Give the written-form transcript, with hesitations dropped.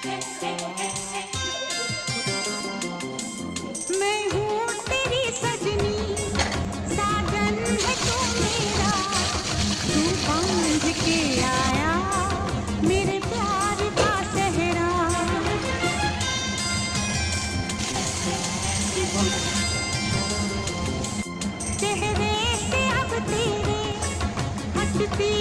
मैं हूँ तेरी सजनी, साजन है तू मेरा, तू बांध के आया मेरे प्यार का सेहरा। चेहरे से अब तेरे हटती